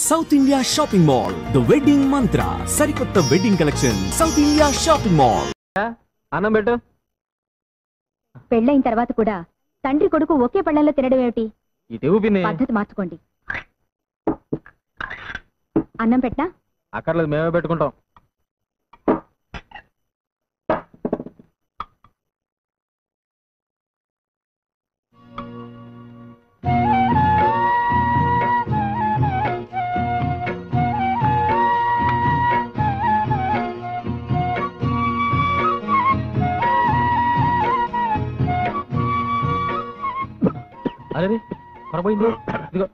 South India shopping mall the wedding మంత్ర సరికొత్త wedding collection south India shopping mall. అన్నం పెట్టు. పెళ్ళైన తర్వాత కూడా తండ్రి కొడుకు ఒకే పళ్ళల్లో తినడం ఏమిటి? పద్ధతి మార్చుకోండి. అన్నం పెట్టా? అక్కర్లేదు, మేమే పెట్టుకుంటాం. అరే కొరపోయింది. ఇదిగో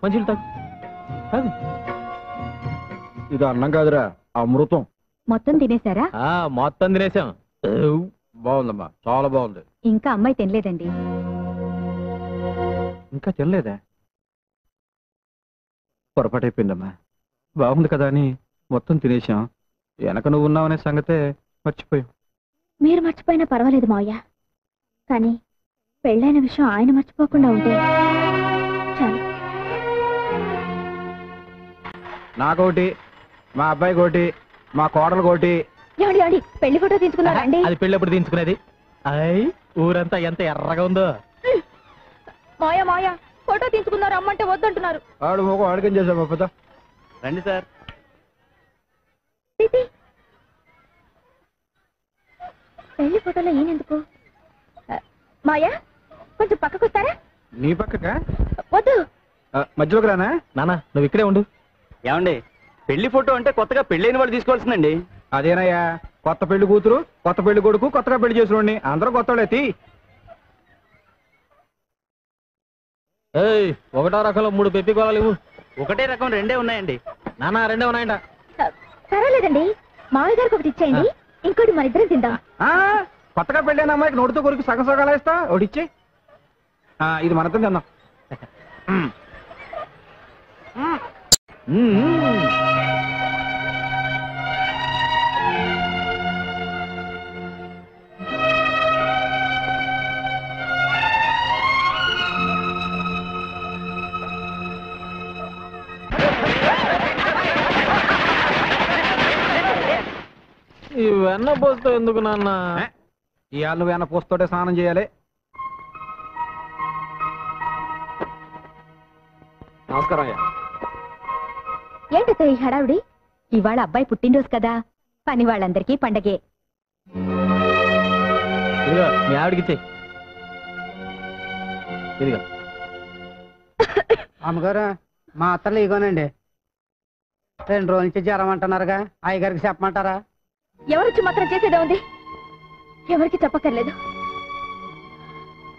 మంచిలు తాగు. ఇది అన్నం కాదురా, అమృతం. మొత్తం తినేశారా? మొత్తం తినేసాం. బాగుందమ్మా, చాలా బాగుంది. ఇంకా అమ్మాయి తినలేదండి. ఇంకా తినలేదా? పొరపాటైపోయిందమ్మా. బాగుంది కదా అని మొత్తం తినేసాం. వెనక నువ్వు ఉన్నావనే సంగతే మర్చిపోయాం. మీరు మర్చిపోయినా పర్వాలేదు మావయ్య, కానీ పెళ్ళైన విషయం ఆయన మర్చిపోకుండా ఉంటే చాలు. నాకోటి, మా అబ్బాయి కోటి, మా కోడలు కోటి. ఏమండి పెళ్లి ఫోటో తీసుకున్నారా అండి? అది పెళ్ళి ఎప్పుడు తీసుకునేది? అయ్యి ఊరంతా ఎంత ఎర్రగా ఉందో. మాయా మాయా ఫోటో తీసుకున్నారు, అమ్మంటే వద్దంటున్నారు. ఆడు మొగ అడగం చేసామా? పెద్ద రండి సార్. పెళ్లి ఫోటోలో ఈయనెందుకు? మాయా కొంచెం పక్కకు వస్తారా? నీ పక్కకా? వద్దు, మధ్యలోకి రానా? నానా నువ్వు ఇక్కడే ఉండు. ఏమండి, పెళ్లి ఫోటో అంటే కొత్తగా పెళ్ళైన వాళ్ళు తీసుకోవాల్సిందండి. అదేనయ్యా, కొత్త పెళ్లి కూతురు, కొత్త పెళ్లి కొడుకు, కొత్తగా పెళ్లి చేసిన అందరూ కొత్త వాళ్ళే. ఏయ్, ఒకటో రకంలో 3 పెప్పి కోలాలు ఇవ్వు. ఒకటే రకం రెండే ఉన్నాయండి. నానా రెండే ఉన్నాయంట. పర్వాలేదండి, మావయ్య గారికి ఒకటి ఇచ్చేయండి, ఇంకోటి మన ఇద్దరం తిందాం. కొత్తగా పెళ్ళైన అమ్మాయికి నోటితో కొరికి సగం సగాలు వేస్తా, ఒకటిచ్చే. ఇది మనతో తిందాం. ఈ వెన్న పోస్తో ఎందుకు నాన్న? ఇవాళ నువ్వు వెన్న పోస్తోటే స్నానం చేయాలి. నమస్కారం అయ్యా. ఏంటో ఈ హడావిడి? ఇవాళ అబ్బాయి పుట్టినరోజు కదా, పని వాళ్ళందరికీ పండగే. ఇదిగో మీ ఆవిడికి ఇదిగో. అమ్మగారు, మా అత్తలు ఇగోనండి. 2 రోజుల నుంచి జ్వరం అంటున్నారుగా, అయ్యగారికి చెప్పమంటారా? ఎవరొచ్చి మాత్రం చేసేదే ఉంది, ఎవరికి చెప్పక్కర్లేదు.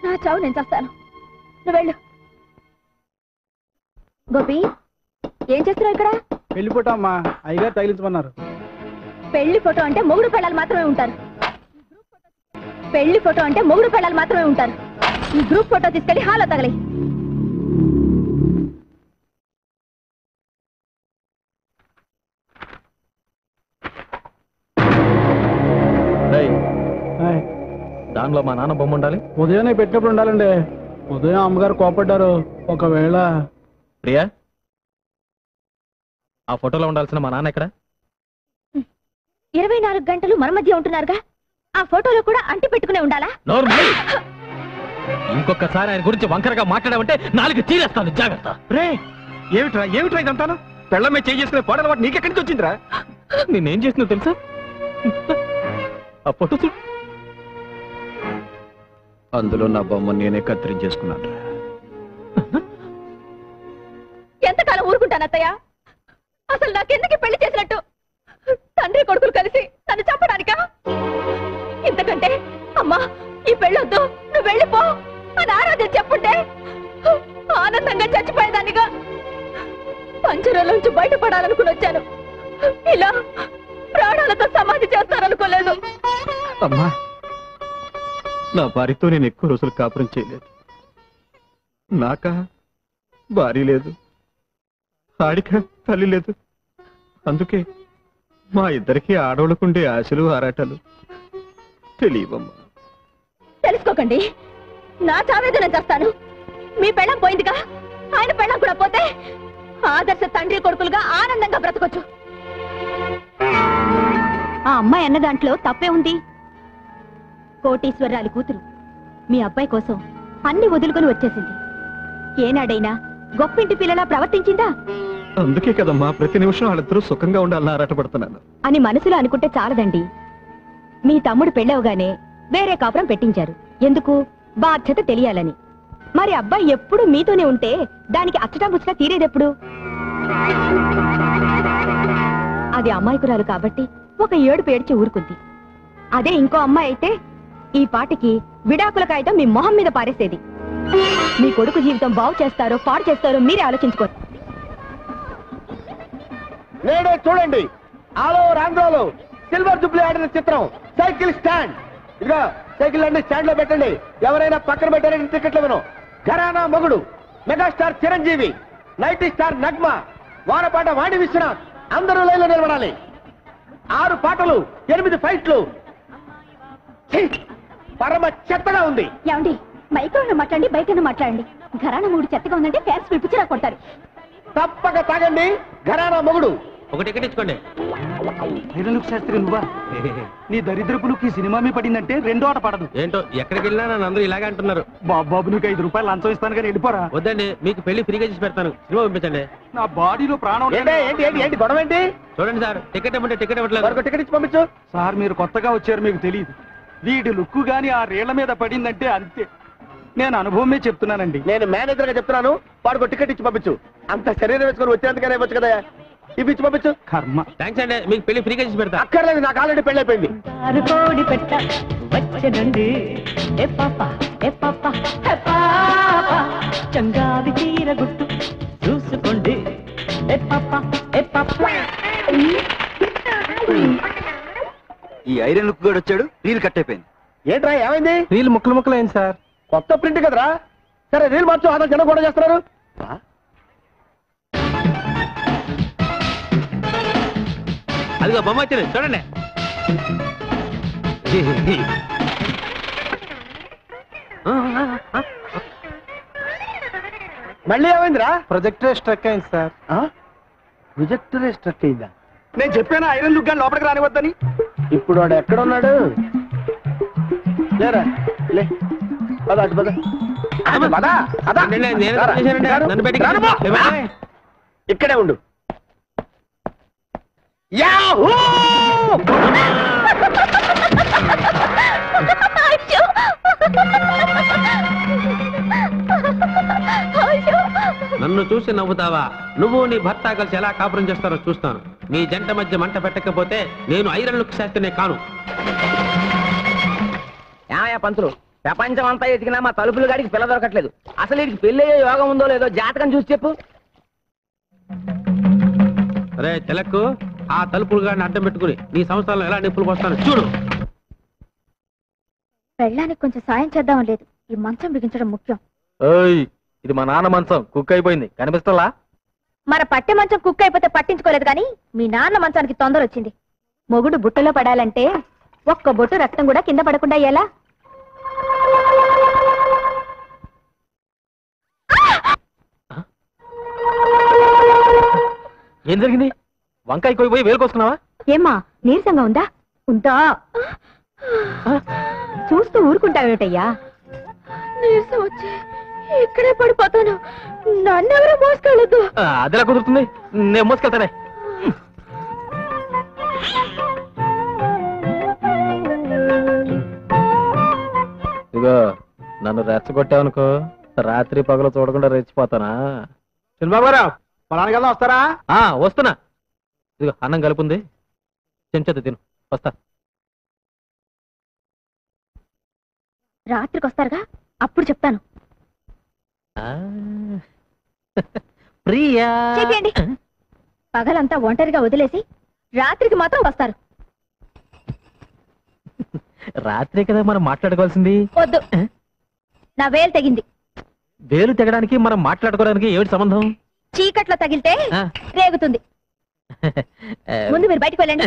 నా చావు నేను చేస్తాను, నువ్వు వెళ్ళు. గోపి, ఏం చేస్తున్నావు ఇక్కడ? పెళ్లి ఫోటో అమ్మా, అయ్యగారు తగిలించమన్నారు. పెళ్లి ఫోటో అంటే మొగుడు పెళ్ళాలు మాత్రమే ఉంటారు. పెళ్లి ఫోటో అంటే మొగుడు పెళ్ళాలు మాత్రమే ఉంటారు. ఈ గ్రూప్ ఫోటో తీసుకెళ్లి హాల్లో తగలి. దానిలో మా నాన్న బొమ్మ ఉండాలి. ఉదయాన్నే పెట్టినప్పుడు ఉండాలండి. ఉదయం అమ్మగారు కోపడ్డారు. ఒకవేళ ప్రియా, ఆ ఫోటోలో ఉండాల్సిన మా నాన్న ఎక్కడ? 24 గంటలు మన మధ్య ఉంటున్నారుగా, ఆ ఫోటోలో కూడా అంటి పెట్టుకునే ఉండాలా? ఇంకొకసారి ఆయన గురించి వంకరగా మాట్లాడావంటే 4 చీరేస్తాను, జాగ్రత్త. రే, ఏమిట్రా ఇదంతాను? పెళ్ళమే చేసుకునే ఫోటోల వాటి నీకెక్కడి నుంచి వచ్చిందిరా? నేనేం చేసినా తెలుసా? ఆ ఫోటో చూడు. అందులో నా బొమ్మ నేనే కత్తిరించేసుకున్నాను. ఎంతకాలం ఊరుకుంటాను అత్తయ్య? అసలు నాకెందుకు పెళ్లి చేసినట్టు? తండ్రి కొడుకులు కలిసి నన్ను చంపడానికా? ఇంతకంటే అమ్మా ఈ పెళ్ళొద్దు, నువ్వు వెళ్ళిపో అని ఆరాధన చెప్పుంటే ఆనందంగా చచ్చిపోయేదానిగా. పంజరంలోంచి బయటపడాలనుకుని వచ్చాను, ఇలా ప్రాణాలతో సమాధి చేస్తారనుకోలేదు. అమ్మా, నా భార్యతో నేను ఎక్కువ రోజులు కాపురం చేయలేదు. నాక భార్య లేదు, ఆడిక తల్లి లేదు. అందుకే మా ఇద్దరికి ఆడవాళ్ళకుండే ఆశలు ఆరాటాలు తెలియవమ్మా. తెలుసుకోకండి, నా చావేదో నేను చేస్తాను. మీ పెళ్ళం పోయిందిగా, ఆయన పెళ్ళం కూడా పోతే ఆదర్శ తండ్రి కొడుకులుగా ఆనందంగా బ్రతకొచ్చు. ఆ అమ్మాయి అన్న దాంట్లో తప్పే ఉంది. కోటీశ్వరరాలి కూతురు మీ అబ్బాయి కోసం అన్ని వదులుకొని వచ్చేసింది. ఏనాడైనా గొప్పింటి పిల్లలా ప్రవర్తించిందా? అందుకే కదమ్మా ప్రతి నిమిషం వాళ్ళిద్దరూ సుఖంగా ఉండాలని ఆరాటపడుతున్నాను. అని మనసులో అనుకుంటే చాలదండి. మీ తమ్ముడు పెళ్ళవగానే వేరే కాపురం పెట్టించారు. ఎందుకు? బాధ్యత తెలియాలని. మరి అబ్బాయి ఎప్పుడు మీతోనే ఉంటే దానికి అచ్చటా ముచ్చటా తీరేదెప్పుడు? అది అమ్మాయికురాలు కాబట్టి ఒక ఏడుపు ఏడ్చి ఊరుకుంది. అదే ఇంకో అమ్మాయి అయితే ఈ పాటికి విడాకుల కాగితం మీ మొహం మీద పారేసేది. మీ కొడుకు జీవితం బాగు చేస్తారో పాడు చేస్తారో మీరే ఆలోచించుకోండి. నేడే చూడండి ఆలో ఆంధ్రాలో సిల్వర్ జూబ్లీ ఆడిన చిత్రం సైకిల్ స్టాండ్. ఇదిగో సైకిల్ అన్ని స్టాండ్ లో పెట్టండి. ఎవరైనా పక్కన పెట్టారని టికెట్లు ఇవ్వను. Gharana Mogudu megastar Chiranjeevi, nighty star Nagma, వారపాట వాణి విశ్వనాథ్ అందరూ లైన్లో నిలబడాలి. 6 పాటలు, 8 ఫైట్లు. పరమ చెత్తగా ఉంది. ఏమండి, మైక్రోలో మాట్లాడండి, బయటను మాట్లాడండి. ఘరానా మూడు చెత్తగా ఉందంటే ఫ్యాన్స్ పిలిపించినా కొడతారు. తప్పక తాగండి ఘరానా మొగుడు. ఒక టికెట్ ఇచ్చుకోండి. ఐరన్లుక్ శాస్త్రి నువ్వా? నీ దరిద్రపులకు ఈ సినిమా మీ పడిందంటే రెండో ఆట పడదు. ఏంటో ఎక్కడికి వెళ్ళినా నన్ను అందరూ ఇలాగే అంటున్నారు. బాబు నీకు 5 రూపాయలు లంచం ఇస్తాను కానీ వెళ్ళిపోరా. వద్దండి, మీకు పెళ్లి ఫ్రీగా చేసి పెడతాను. సినిమా పంపించండి. నా బాడీలో ప్రాణం ఏంటి ఏంటి ఏంటి ఏంటి గొడవ ఏంటి? చూడండి సార్, టికెట్ ఇవ్వమంటే టికెట్ ఇవ్వట్లేదు. మరొక టికెట్ ఇచ్చి పంపించు. సార్ మీరు కొత్తగా వచ్చారు, మీకు తెలియదు. వీడి లుక్కు గాని ఆ రేళ్ల మీద పడిందంటే అంతే. నేను అనుభవమే చెప్తున్నానండి. నేను మేనేజర్ గా చెప్తున్నాను, వాడికి టికెట్ ఇచ్చి పంపించు. అంత శరీరం వేసుకొని వచ్చేందుకనే వచ్చు కదా, ఇవి ఇచ్చి పంపించు. కర్మ. థ్యాంక్స్ అండి, మీకు పెళ్లి ఫ్రీగా చేసి పెడతా. అక్కర్లేదు, నాకు ఆల్రెడీ పెళ్లి అయిపోయింది. చంగాది తీర గుట్టు చూసుకోండి. ఈ ఐరన్ లుక్ కూడా వచ్చాడు, రీల్ కట్ అయిపోయింది. ఏంట్రా ఏమైంది? రీల్ ముక్కలు ముక్కలు అయింది సార్. కొత్త ప్రింట్ కదరా. సరే రీల్ మార్చు, అతను చిన్న కూడా చేస్తున్నారు. అదిగో బొమ్మ వచ్చింది చూడండి. మళ్ళీ ఏమైందిరా? ప్రొజెక్టర్ స్ట్రక్ అయింది సార్. ప్రొజెక్టరే స్ట్రక్ అయిందా? నేను చెప్పాను ఐరన్ లుక్ గాని లోపలికి రానివద్దని. ఇప్పుడు వాడు ఎక్కడ ఉన్నాడు? లేరా లే, పద అటు పద. పద, పద. నన్ను పెట్టి ఇక్కడే ఉండు. యాహూ! నన్ను చూసి నవ్వుతావా? నువ్వు నీ భర్త కలిసి ఎలా కాపురం చేస్తారో చూస్తాను. మీ జంట మధ్య మంట పెట్టకపోతే నేను ఐరన్ లుక్ శాస్త్రినే కాను. ఏమయ్యా పంతులు, ప్రపంచం అంతా ఎతికినా మా తలుపులు గాడికి పిల్ల దొరకట్లేదు. అసలు వీడికి పెళ్ళయ్యే యోగం ఉందో లేదో జాతకం చూసి చెప్పు. అరే తెలక్కు, ఆ తలుపులు గాడిని అడ్డం పెట్టుకుని నీ సంవత్సరాలు ఎలా నిప్పులు పోస్తాను చూడు. పెళ్ళానికి కొంచెం సాయం చేద్దాం లేదు, ఈ మంచం బిగించడం ముఖ్యం. ఇది మా నాన్న మంచం, కుక్ అయిపోయింది, కనిపిస్తలా? మన పట్టె మంచం కుక్ అయిపోతే పట్టించుకోలేదు కానీ మీ నాన్న మంచానికి తొందర వచ్చింది. మొగుడు బుట్టలో పడాలంటే ఒక్క బొట్టు రక్తం కూడా కింద పడకుండా ఎలా? ఏం జరిగింది? వంకాయ కోయిపోయి వేలు కోసుకున్నావా? ఏమ్మా నీరసంగా ఉందా? ఉందా? చూస్తూ ఊరుకుంటావేటయ్యా? నీరసం వచ్చి ఇక్కడే పడిపోతాను, నన్నెవరూ మోసుకెళ్ళొద్దు. అదెలా కుదురుతుంది? నేను మోసుకెళ్తానే. ఇదిగో నన్ను రెచ్చగొట్టావనుకో, రాత్రి పగలు చూడకుండా రెచ్చిపోతానా? చిన్నబాబురావు పొలానికి వెళ్దాం, వస్తారా? వస్తున్నా. ఇదిగో అన్నం కలుపుంది, చెంచదు తిను, వస్తా. రాత్రికి వస్తారుగా, అప్పుడు చెప్తాను. ప్రియా చెప్పండి. పగలంతా ఒంటరిగా వదిలేసి రాత్రికి మాత్రం వస్తారు. రాత్రే కదా మనం మాట్లాడుకోవాల్సింది. వద్దు, నా వేలు తెగింది. వేలు తెగడానికి మనం మాట్లాడుకోవడానికి ఏమిటి సంబంధం? చీకట్లో తగిలితే రేగుతుంది. ముందు మీరు బయటకు వెళ్ళండి.